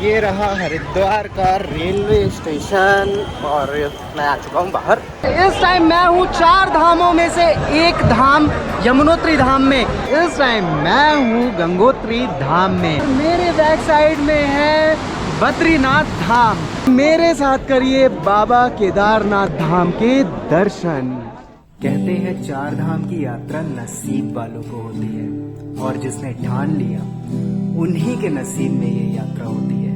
ये रहा हरिद्वार का रेलवे स्टेशन और मैं आ चुका हूँ बाहर। इस टाइम मैं हूँ 4 धामों में से एक धाम यमुनोत्री धाम में। इस टाइम मैं हूँ गंगोत्री धाम में। मेरे बैक साइड में है बद्रीनाथ धाम। मेरे साथ करिए बाबा केदारनाथ धाम के दर्शन। कहते हैं 4 धाम की यात्रा नसीब वालों को होती है और जिसने ठान लिया उन्हीं के नसीब में ये यात्रा होती है।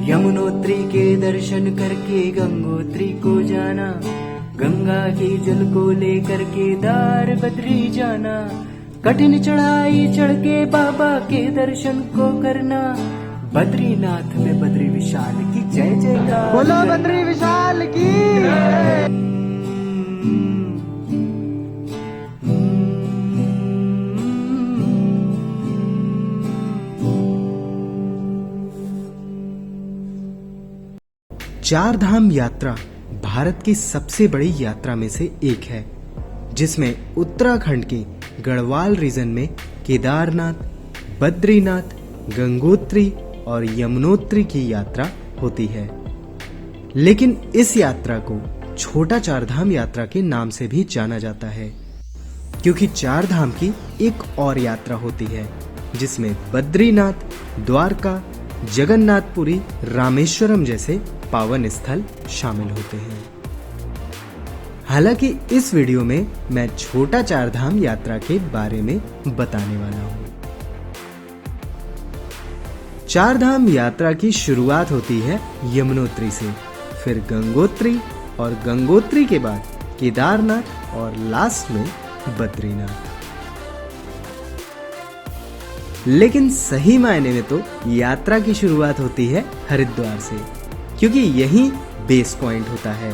यमुनोत्री के दर्शन करके गंगोत्री को जाना, गंगा के जल को लेकर केदार बद्री जाना, कठिन चढ़ाई चढ़ के बाबा के दर्शन को करना। बद्रीनाथ में बद्री विशाल की जय जयकार, बोलो बद्री विशाल की। 4 धाम यात्रा भारत की सबसे बड़ी यात्रा में से एक है, जिसमें उत्तराखंड के गढ़वाल रीजन में केदारनाथ, बद्रीनाथ, गंगोत्री और यमुनोत्री की यात्रा होती है। लेकिन इस यात्रा को छोटा 4 धाम यात्रा के नाम से भी जाना जाता है, क्योंकि 4 धाम की एक और यात्रा होती है जिसमें बद्रीनाथ, द्वारका, जगन्नाथपुरी, रामेश्वरम जैसे पावन स्थल शामिल होते हैं। हालांकि इस वीडियो में मैं छोटा 4 धाम यात्रा के बारे में बताने वाला हूं। 4 धाम यात्रा की शुरुआत होती है यमुनोत्री से, फिर गंगोत्री और गंगोत्री के बाद केदारनाथ और लास्ट में बद्रीनाथ। लेकिन सही मायने में तो यात्रा की शुरुआत होती है हरिद्वार से, क्योंकि यही बेस पॉइंट होता है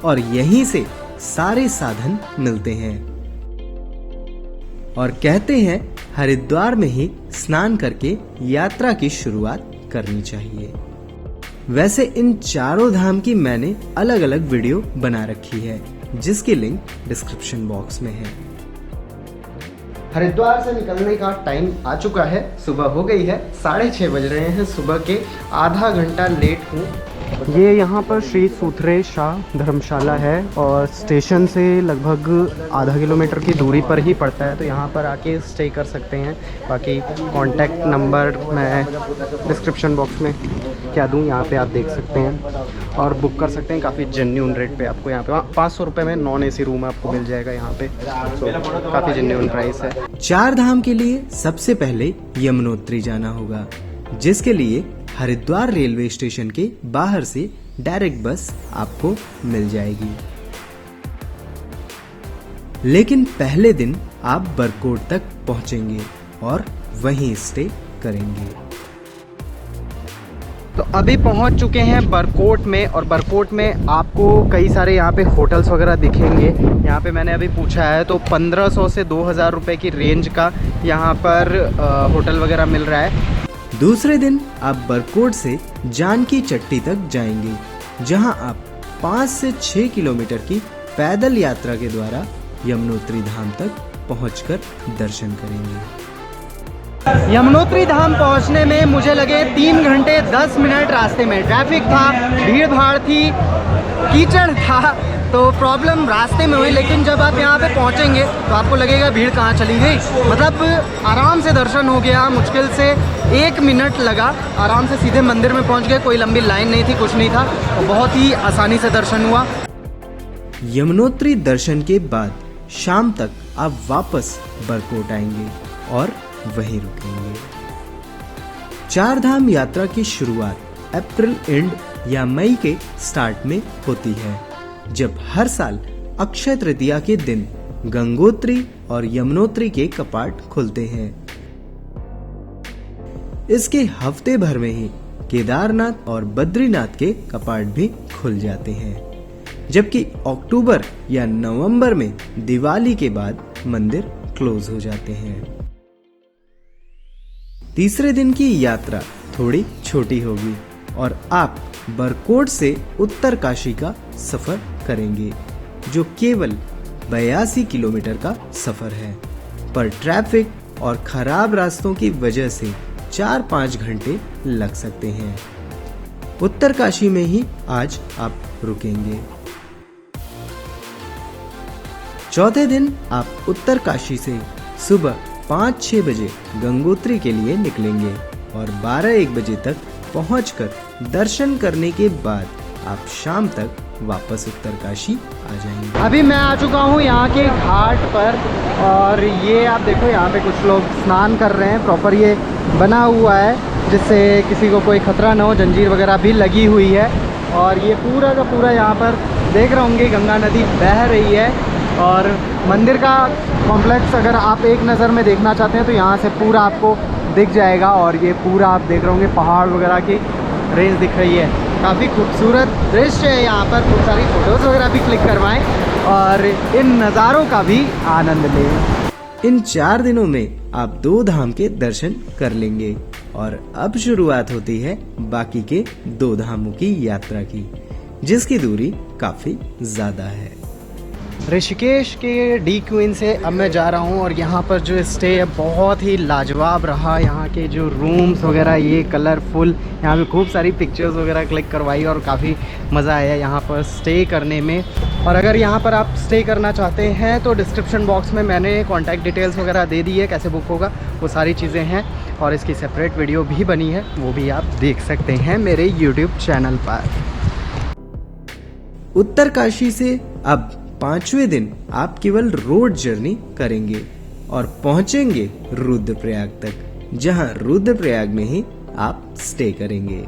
और यहीं से सारे साधन मिलते हैं। और कहते हैं हरिद्वार में ही स्नान करके यात्रा की शुरुआत करनी चाहिए। वैसे इन चारों धाम की मैंने अलग अलग वीडियो बना रखी है, जिसकी लिंक डिस्क्रिप्शन बॉक्स में है। हरिद्वार से निकलने का टाइम आ चुका है, सुबह हो गई है, 6:30 बज रहे हैं सुबह के। आधा घंटा लेट हूँ। ये यहाँ पर श्री सूत्रे शाह धर्मशाला है और स्टेशन से लगभग आधा किलोमीटर की दूरी पर ही पड़ता है, तो यहाँ पर आके स्टे कर सकते हैं। बाकी कॉन्टैक्ट नंबर मैं डिस्क्रिप्शन बॉक्स में क्या दूँ, यहाँ पे आप देख सकते हैं और बुक कर सकते हैं। काफ़ी जेन्युइन रेट पे आपको यहाँ पे 500 रुपये में नॉन AC रूम आपको मिल जाएगा यहाँ पे। काफ़ी जेन्युइन प्राइस है। 4 धाम के लिए सबसे पहले यमुनोत्री जाना होगा, जिसके लिए हरिद्वार रेलवे स्टेशन के बाहर से डायरेक्ट बस आपको मिल जाएगी। लेकिन पहले दिन आप बरकोट तक पहुंचेंगे और वहीं स्टे करेंगे। तो अभी पहुंच चुके हैं बरकोट में, और बरकोट में आपको कई सारे यहाँ पे होटल्स वगैरह दिखेंगे। यहाँ पे मैंने अभी पूछा है तो 1500 से 2000 रुपए की रेंज का यहाँ पर होटल वगैरह मिल रहा है। दूसरे दिन आप बरकोट से जानकी चट्टी तक जाएंगे, जहां आप 5 से 6 किलोमीटर की पैदल यात्रा के द्वारा यमुनोत्री धाम तक पहुंचकर दर्शन करेंगे। यमुनोत्री धाम पहुंचने में मुझे लगे 3 घंटे 10 मिनट। रास्ते में ट्रैफिक था, भीड़ भाड़ थी, कीचड़ था, तो प्रॉब्लम रास्ते में हुई। लेकिन जब आप यहाँ पे पहुँचेंगे तो आपको लगेगा भीड़ कहाँ चली गई। मतलब आराम से दर्शन हो गया, मुश्किल से 1 मिनट लगा, आराम से सीधे मंदिर में पहुँच गए। कोई लंबी लाइन नहीं थी, कुछ नहीं था, तो बहुत ही आसानी से दर्शन हुआ। यमुनोत्री दर्शन के बाद शाम तक आप वापस बरकोट आएंगे और वहीं रुकेंगे। 4 धाम यात्रा की शुरुआत अप्रैल एंड या मई के स्टार्ट में होती है, जब हर साल अक्षय तृतीया के दिन गंगोत्री और यमुनोत्री के कपाट खुलते हैं। इसके हफ्ते भर में ही केदारनाथ और बद्रीनाथ के कपाट भी खुल जाते हैं, जबकि अक्टूबर या नवंबर में दिवाली के बाद मंदिर क्लोज हो जाते हैं। तीसरे दिन की यात्रा थोड़ी छोटी होगी और आप बरकोट से उत्तरकाशी का सफर करेंगे, जो केवल 82 किलोमीटर का सफर है। पर ट्रैफिक और खराब रास्तों की वजह से 4-5 घंटे लग सकते हैं। उत्तरकाशी में ही आज आप रुकेंगे। चौथे दिन आप उत्तरकाशी से सुबह 5-6 बजे गंगोत्री के लिए निकलेंगे और 12-1 बजे तक पहुंचकर दर्शन करने के बाद आप शाम तक वापस उत्तरकाशी आ जाएंगे। अभी मैं आ चुका हूँ यहाँ के घाट पर और ये आप देखो यहाँ पे कुछ लोग स्नान कर रहे हैं। प्रॉपर ये बना हुआ है जिससे किसी को कोई खतरा ना हो, जंजीर वगैरह भी लगी हुई है। और ये पूरा का पूरा यहाँ पर देख रहे होंगे गंगा नदी बह रही है। और मंदिर का कॉम्प्लेक्स अगर आप एक नज़र में देखना चाहते हैं तो यहाँ से पूरा आपको दिख जाएगा। और ये पूरा आप देख रहे होंगे पहाड़ वगैरह की रेंज दिख रही है। काफ़ी खूबसूरत दृश्य है यहाँ पर। खूब सारी फ़ोटोज़ वगैरह भी क्लिक करवाएं और इन नज़ारों का भी आनंद लें। इन 4 दिनों में आप 2 धाम के दर्शन कर लेंगे और अब शुरुआत होती है बाकी के 2 धामों की यात्रा की, जिसकी दूरी काफी ज्यादा है। ऋषिकेश के डी क्वीन से अब मैं जा रहा हूँ और यहाँ पर जो स्टे है बहुत ही लाजवाब रहा। यहाँ के जो रूम्स वगैरह ये कलरफुल, यहाँ पे खूब सारी पिक्चर्स वगैरह क्लिक करवाई और काफ़ी मज़ा आया यहाँ पर स्टे करने में। और अगर यहाँ पर आप स्टे करना चाहते हैं तो डिस्क्रिप्शन बॉक्स में मैंने कॉन्टैक्ट डिटेल्स वगैरह दे दी है, कैसे बुक होगा वो सारी चीज़ें हैं। और इसकी सेपरेट वीडियो भी बनी है, वो भी आप देख सकते हैं मेरे यूट्यूब चैनल पर। उत्तरकाशी से अब 5वें दिन आप केवल रोड जर्नी करेंगे और पहुंचेंगे रुद्रप्रयाग तक, जहां रुद्रप्रयाग में ही आप स्टे करेंगे।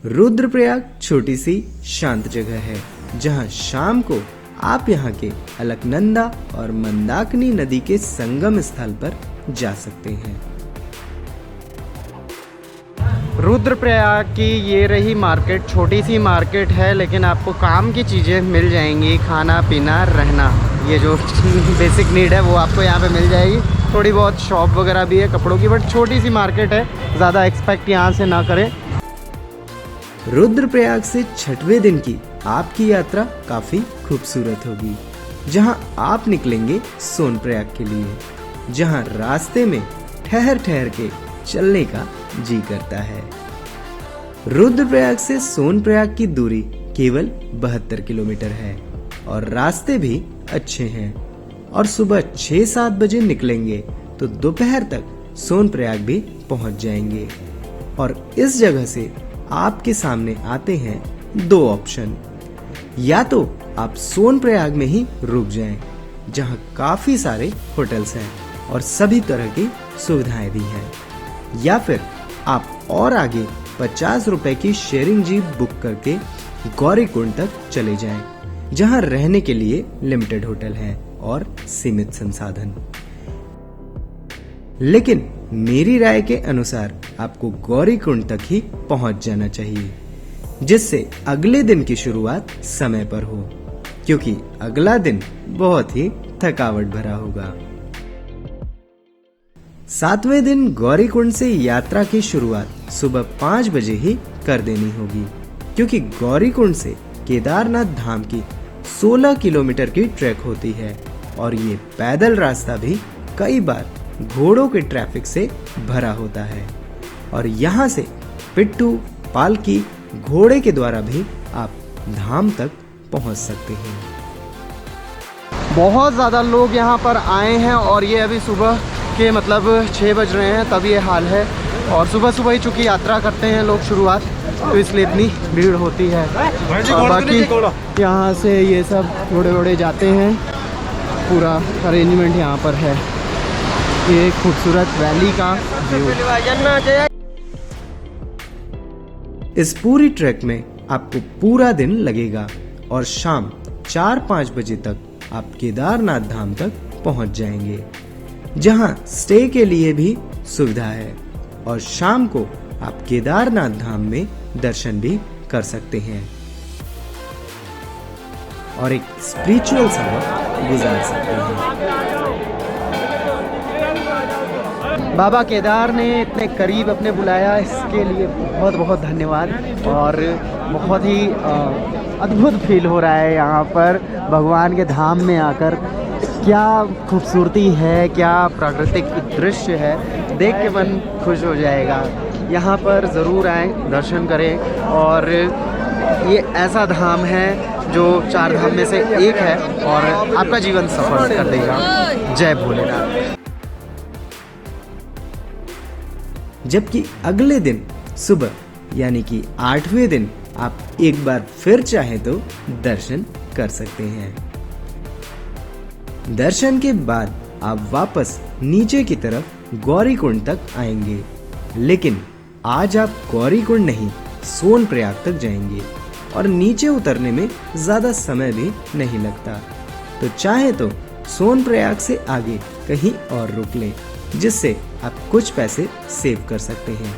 रुद्रप्रयाग छोटी सी शांत जगह है जहां शाम को आप यहां के अलकनंदा और मंदाकिनी नदी के संगम स्थल पर जा सकते हैं। रुद्रप्रयाग की ये रही मार्केट। छोटी सी मार्केट है लेकिन आपको काम की चीज़ें मिल जाएंगी, खाना पीना रहना, ये जो बेसिक नीड है वो आपको यहाँ पे मिल जाएगी। थोड़ी बहुत शॉप वगैरह भी है कपड़ों की, बट छोटी सी मार्केट है, ज़्यादा एक्सपेक्ट यहाँ से ना करें। रुद्रप्रयाग से 6वें दिन की आपकी यात्रा काफी खूबसूरत होगी, जहां आप निकलेंगे सोनप्रयाग के लिए, जहां रास्ते में ठहर ठहर के चलने का जी करता है। रुद्रप्रयाग से सोनप्रयाग की दूरी केवल 72 किलोमीटर है और रास्ते भी अच्छे हैं। और सुबह 6-7 बजे निकलेंगे तो दोपहर तक सोनप्रयाग भी पहुंच जाएंगे। और इस जगह से आपके सामने आते हैं 2 ऑप्शन। या तो आप सोनप्रयाग में ही रुक जाएं, जहां काफी सारे होटल्स हैं और सभी तरह की सुविधाएं भी हैं, या फिर आप और आगे 50 रुपए की शेयरिंग जीप बुक करके गौरीकुंड तक चले जाएं, जहां रहने के लिए लिमिटेड होटल हैं और सीमित संसाधन। लेकिन मेरी राय के अनुसार आपको गौरीकुंड तक ही पहुंच जाना चाहिए, जिससे अगले दिन की शुरुआत समय पर हो, क्योंकि अगला दिन बहुत ही थकावट भरा होगा। 7वें दिन गौरीकुंड से यात्रा की शुरुआत सुबह 5 बजे ही कर देनी होगी, क्योंकि गौरीकुंड से केदारनाथ धाम की 16 किलोमीटर की ट्रैक होती है और ये पैदल रास्ता भी कई बार घोड़ों के ट्रैफिक से भरा होता है। और यहाँ से पिट्ठू, पालकी, घोड़े के द्वारा भी आप धाम तक पहुँच सकते हैं। बहुत ज़्यादा लोग यहाँ पर आए हैं और ये अभी सुबह के 6 बज रहे हैं, तब ये हाल है। और सुबह सुबह ही चूँकि यात्रा करते हैं लोग शुरुआत, तो इसलिए इतनी भीड़ होती है। और बाकी यहाँ से ये सब घोड़े वोड़े जाते हैं, पूरा अरेंजमेंट यहाँ पर है। ये खूबसूरत वैली का व्यू। इस पूरी ट्रैक में आपको पूरा दिन लगेगा और शाम 4-5 बजे तक आप केदारनाथ धाम तक पहुंच जाएंगे, जहां स्टे के लिए भी सुविधा है और शाम को आप केदारनाथ धाम में दर्शन भी कर सकते हैं और एक स्पिरिचुअल समय गुजार सकते हैं। बाबा केदार ने इतने करीब अपने बुलाया, इसके लिए बहुत बहुत धन्यवाद। और बहुत ही अद्भुत फील हो रहा है यहाँ पर भगवान के धाम में आकर। क्या खूबसूरती है, क्या प्राकृतिक दृश्य है, देख के मन खुश हो जाएगा। यहाँ पर ज़रूर आएँ, दर्शन करें। और ये ऐसा धाम है जो 4 धाम में से एक है और आपका जीवन सफल कर देगा। जय भोलेनाथ। जबकि अगले दिन सुबह यानी कि 8वें दिन आप एक बार फिर चाहें तो दर्शन कर सकते हैं। दर्शन के बाद आप वापस नीचे की तरफ गौरीकुंड तक आएंगे, लेकिन आज आप गौरीकुंड नहीं सोनप्रयाग तक जाएंगे और नीचे उतरने में ज्यादा समय भी नहीं लगता। तो चाहे तो सोनप्रयाग से आगे कहीं और रुक लें, जिससे आप कुछ पैसे सेव कर सकते हैं,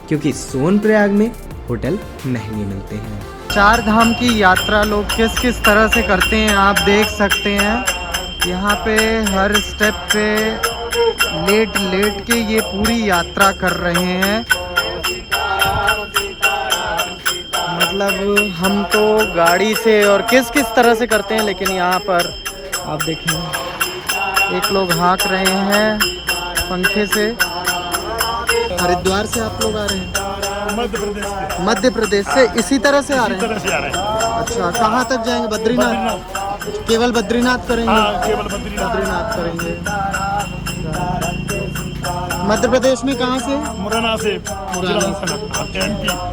क्योंकि सोनप्रयाग में होटल महंगे मिलते हैं। 4 धाम की यात्रा लोग किस किस तरह से करते हैं आप देख सकते हैं। यहाँ पे हर स्टेप पे लेट लेट के ये पूरी यात्रा कर रहे हैं। मतलब हम तो गाड़ी से और किस किस तरह से करते हैं, लेकिन यहाँ पर आप देखें एक लोग हाँक रहे हैं पंखे से। हरिद्वार से आप लोग आ रहे हैं? मध्य प्रदेश से इसी तरह से आ रहे हैं? अच्छा, कहाँ तक जाएंगे? बद्रीनाथ? केवल बद्रीनाथ करेंगे? केवल बद्रीनाथ करेंगे। मध्य प्रदेश में कहाँ से? मुरैना से। मुरैना।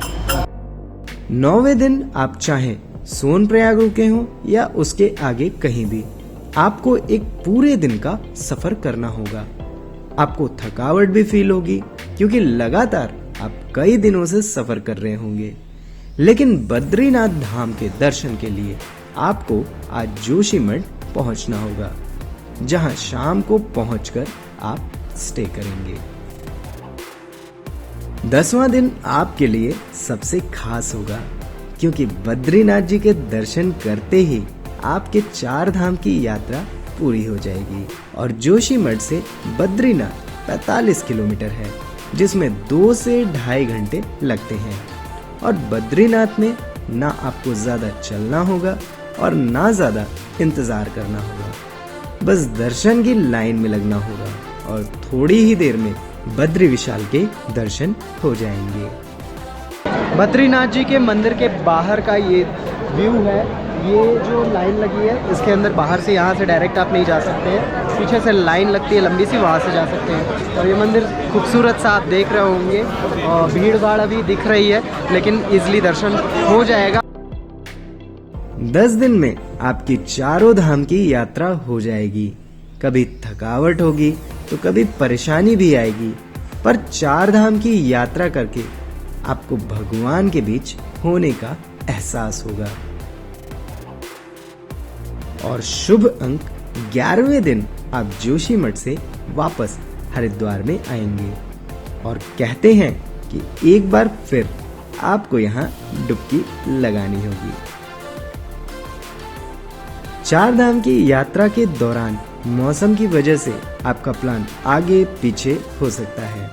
9वें दिन आप चाहें सोनप्रयाग रुके हो या उसके आगे कहीं भी, आपको एक पूरे दिन का सफर करना होगा। आपको थकावट भी फील होगी, क्योंकि लगातार आप कई दिनों से सफर कर रहे होंगे। लेकिन बद्रीनाथ धाम के दर्शन के लिए आपको आज जोशीमठ पहुंचना होगा, जहां शाम को पहुंचकर आप स्टे करेंगे। 10वां दिन आपके लिए सबसे खास होगा, क्योंकि बद्रीनाथ जी के दर्शन करते ही आपके 4 धाम की यात्रा पूरी हो जाएगी। और जोशीमठ से बद्रीनाथ 45 किलोमीटर है, जिसमें 2 से 2.5 घंटे लगते हैं। और बद्रीनाथ में ना आपको ज्यादा चलना होगा और ना ज्यादा इंतजार करना होगा। बस दर्शन की लाइन में लगना होगा और थोड़ी ही देर में बद्री विशाल के दर्शन हो जाएंगे। बद्रीनाथ जी के मंदिर के बाहर का ये व्यू है। ये जो लाइन लगी है, इसके अंदर बाहर से यहाँ से डायरेक्ट आप नहीं जा सकते हैं, पीछे से लाइन लगती है लंबी सी, वहाँ से जा सकते हैं। और ये मंदिर खूबसूरत सा आप देख रहे होंगे और भीड़ भाड़ अभी दिख रही है, लेकिन इजली दर्शन हो जाएगा। 10 दिन में आपकी 4 धाम की यात्रा हो जाएगी। कभी थकावट होगी तो कभी परेशानी भी आएगी, पर 4 धाम की यात्रा करके आपको भगवान के बीच होने का एहसास होगा। और शुभ अंक 11वें दिन आप जोशीमठ से वापस हरिद्वार में आएंगे। और कहते हैं कि एक बार फिर आपको यहाँ डुबकी लगानी होगी। 4 धाम की यात्रा के दौरान मौसम की वजह से आपका प्लान आगे पीछे हो सकता है,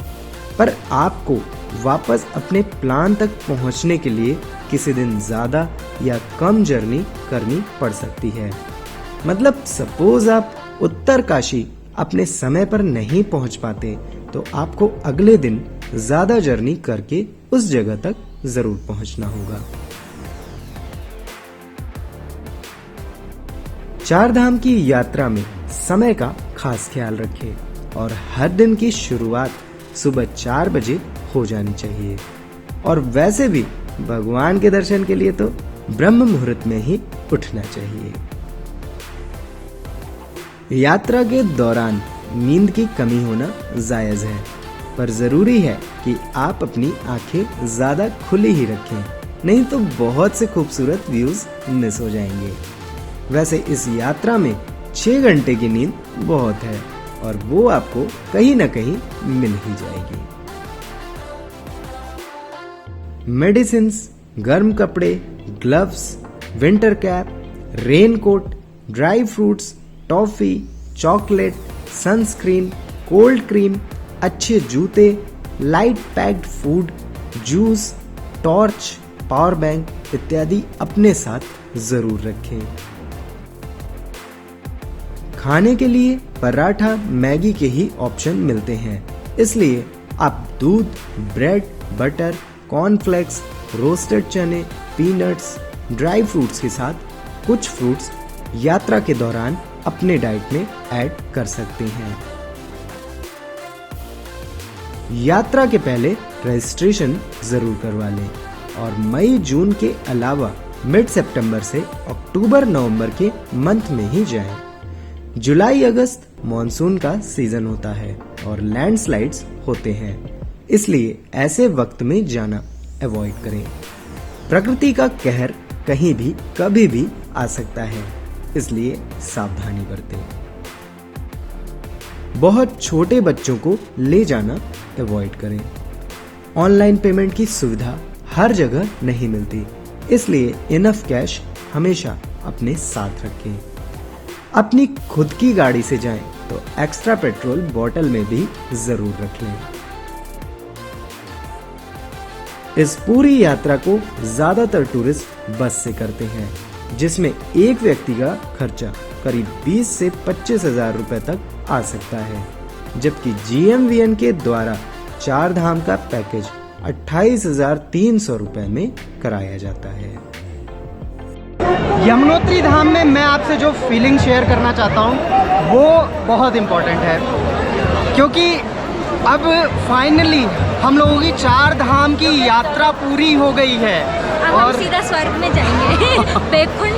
पर आपको वापस अपने प्लान तक पहुंचने के लिए किसी दिन ज्यादा या कम जर्नी करनी पड़ सकती है। मतलब सपोज आप उत्तरकाशी अपने समय पर नहीं पहुंच पाते, तो आपको अगले दिन ज्यादा जर्नी करके उस जगह तक जरूर पहुंचना होगा। 4 धाम की यात्रा में समय का खास ख्याल रखें और हर दिन की शुरुआत सुबह 4 बजे हो जानी चाहिए। और वैसे भी भगवान के दर्शन के लिए तो ब्रह्म मुहूर्त में ही उठना चाहिए। यात्रा के दौरान नींद की कमी होना जायज है, पर जरूरी है कि आप अपनी आंखें ज्यादा खुली ही रखें, नहीं तो बहुत से खूबसूरत व्यूज मिस हो जाएंगे। वैसे इस यात्रा में 6 घंटे की नींद बहुत है और वो आपको कहीं न कहीं मिल ही जाएगी। मेडिसिन्स, गर्म कपड़े, gloves, winter cap, raincoat, dry fruits, toffee, chocolate, sunscreen, cold cream, अच्छे जूते, light packed food, juice, torch, power bank इत्यादि अपने साथ जरूर रखें। खाने के लिए पराठा, मैगी के ही ऑप्शन मिलते हैं, इसलिए आप दूध, ब्रेड, बटर, कॉर्नफ्लेक्स, रोस्टेड चने, पीनट्स, ड्राई फ्रूट्स के साथ कुछ फ्रूट्स यात्रा के दौरान अपने डाइट में ऐड कर सकते हैं। यात्रा के पहले रजिस्ट्रेशन जरूर करवा लें और मई जून के अलावा मिड सितंबर से अक्टूबर नवंबर के मंथ में ही जाएं। जुलाई अगस्त मॉनसून का सीजन होता है और लैंडस्लाइड्स होते हैं, इसलिए ऐसे वक्त में जाना अवॉइड करें। प्रकृति का कहर कहीं भी कभी भी आ सकता है, इसलिए सावधानी बरतें। बहुत छोटे बच्चों को ले जाना अवॉइड करें। ऑनलाइन पेमेंट की सुविधा हर जगह नहीं मिलती, इसलिए इनफ कैश हमेशा अपने साथ रखें। अपनी खुद की गाड़ी से जाएं तो एक्स्ट्रा पेट्रोल बोतल में भी जरूर रख लें। इस पूरी यात्रा को ज्यादातर टूरिस्ट बस से करते हैं, जिसमें एक व्यक्ति का खर्चा करीब 20 से 25 हजार रुपए तक आ सकता है, जबकि GMVN के द्वारा 4 धाम का पैकेज 28,300 रुपए में कराया जाता है। यमुनोत्री धाम में मैं आपसे जो फीलिंग शेयर करना चाहता हूँ वो बहुत इम्पोर्टेंट है, क्योंकि अब फाइनली हम लोगों की 4 धाम की यात्रा पूरी हो गई है अब हम सीधा स्वर्ग में जाएंगे। बैकुंठ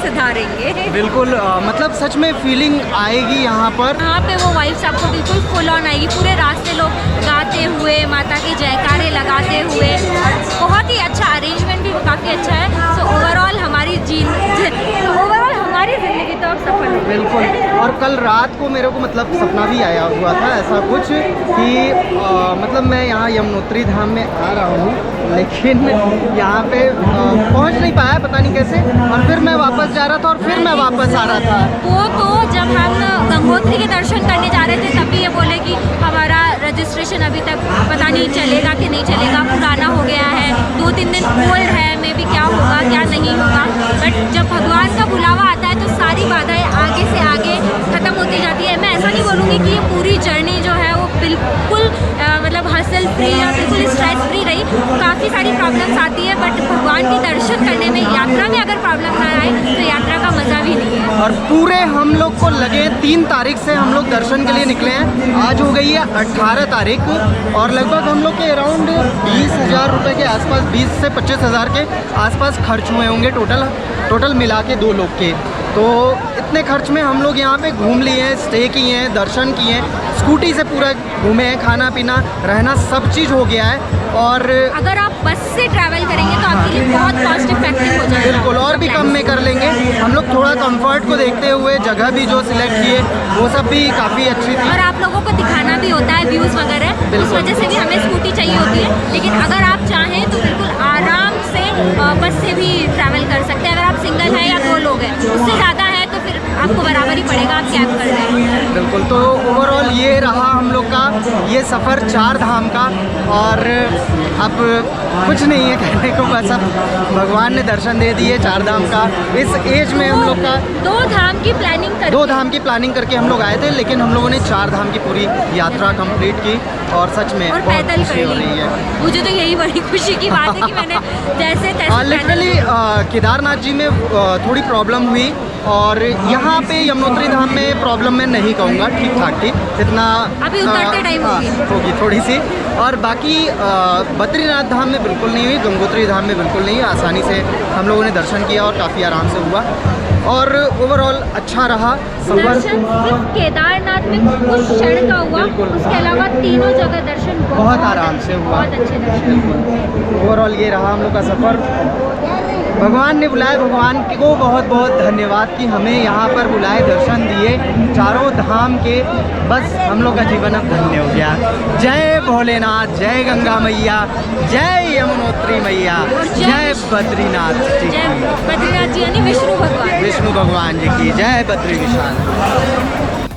सुधारेंगे। बिल्कुल मतलब सच में फीलिंग आएगी यहाँ पर। यहाँ पे वो वाइब्स आपको बिल्कुल फुल ऑन आएगी। पूरे रास्ते लोग गाते हुए, माता के जयकारे लगाते हुए, बहुत ही अच्छा अरेंजमेंट भी काफ़ी अच्छा है। सो ओवरऑल हमारी जिंदगी तो अब सफल हो गई। बिल्कुल। और कल रात को मेरे को मतलब सपना भी आया हुआ था ऐसा कुछ कि मतलब मैं यहाँ यमुनोत्री धाम में आ रहा हूँ, लेकिन यहाँ पे पहुँच नहीं पाया, पता नहीं कैसे, और फिर मैं वापस जा रहा था और फिर मैं वापस आ रहा था। वो तो जब हम गंगोत्री के दर्शन करने जा रहे थे तभी ये बोले कि हमारा रजिस्ट्रेशन अभी तक पता नहीं चलेगा कि नहीं चलेगा, पुराना हो गया है, 2-3 दिन होल्ड है, मे बी क्या होगा क्या नहीं होगा। बट जब भगवान का बुलावा आता है तो सारी बाधाएं आगे से आगे खत्म होती जाती है। मैं ऐसा नहीं बोलूँगी कि ये पूरी जर्नी जो है वो बिल्कुल मतलब हसल फ्री या बिल्कुल स्ट्रेस फ्री रही। काफ़ी सारी प्रॉब्लम्स आती है, बट भगवान के दर्शन करने में, यात्रा में अगर प्रॉब्लम ना आए तो यात्रा का मज़ा भी नहीं है। और पूरे हम लोग को लगे 3 तारीख से हम लोग दर्शन के लिए निकले हैं, आज हो गई है 18 तारीख और लगभग हम लोग के अराउंड 20,000 रुपये के आसपास, 20 से 25,000 के आसपास खर्च हुए होंगे टोटल मिला के 2 लोग के। तो इतने खर्च में हम लोग यहाँ पे घूम लिए हैं, स्टे किए हैं, दर्शन किए हैं, स्कूटी से पूरा घूमे हैं, खाना पीना रहना सब चीज़ हो गया है। और अगर आप बस से ट्रैवल करेंगे तो आपके लिए बहुत कॉस्ट इफेक्टिव हो जाएगा। बिल्कुल, और भी कम में कर लेंगे। हम लोग थोड़ा कंफर्ट को देखते हुए जगह भी जो सिलेक्ट किए वो सब भी काफ़ी अच्छी थी। और आप लोगों को दिखाना भी होता है व्यूज़ वगैरह, उस वजह से भी हमें स्कूटी चाहिए होती है। लेकिन अगर आप चाहें तो बिल्कुल आराम से बस से भी ट्रैवल कर सकते हैं। अगर आप सिंगल हैं या 2 लोग हैं, उससे ज़्यादा है तो फिर आपको बराबर ही पड़ेगा, आप कैब कर रहे हैं। बिल्कुल। तो ओवरऑल ये रहा हम लोग का ये सफ़र 4 धाम का, और अब कुछ नहीं है कहने को, बस अब भगवान ने दर्शन दे दिए 4 धाम का। इस एज में हम लोग का 2 धाम की प्लानिंग करके हम लोग आए थे, लेकिन हम लोगों ने 4 धाम की पूरी यात्रा कंप्लीट की और सच में और बहुत पैदल खुशी हो रही है। मुझे तो यही बड़ी खुशी की बात है कि मैंने जैसे लिटरली केदारनाथ जी में थोड़ी प्रॉब्लम हुई, और यहाँ पे यमुनोत्री धाम में प्रॉब्लम मैं नहीं कहूँगा, ठीक ठाक थी, इतना अभी उतरते टाइम होगी थोड़ी सी। और बाकी बद्रीनाथ धाम में बिल्कुल नहीं हुई, गंगोत्री धाम में बिल्कुल नहीं, आसानी से हम लोगों ने दर्शन किया और काफ़ी आराम से हुआ, और ओवरऑल अच्छा रहा सफर। दर्शन सिर्फ केदारनाथ में कुछ क्षण का हुआ, उसके अलावा तीनों जगह दर्शन बहुत आराम से हुआ, बहुत अच्छे दर्शन। ओवरऑल ये रहा हम लोग का सफ़र। भगवान ने बुलाए, भगवान को बहुत बहुत धन्यवाद कि हमें यहाँ पर बुलाए, दर्शन दिए 4 धाम के। बस हम लोग का जीवन अब धन्य हो गया। जय भोलेनाथ, जय गंगा मैया, जय यमुनोत्री मैया, जय बद्रीनाथ जी, जय बद्रीनाथ जी यानी विष्णु भगवान जी की जय, बद्री विशाल।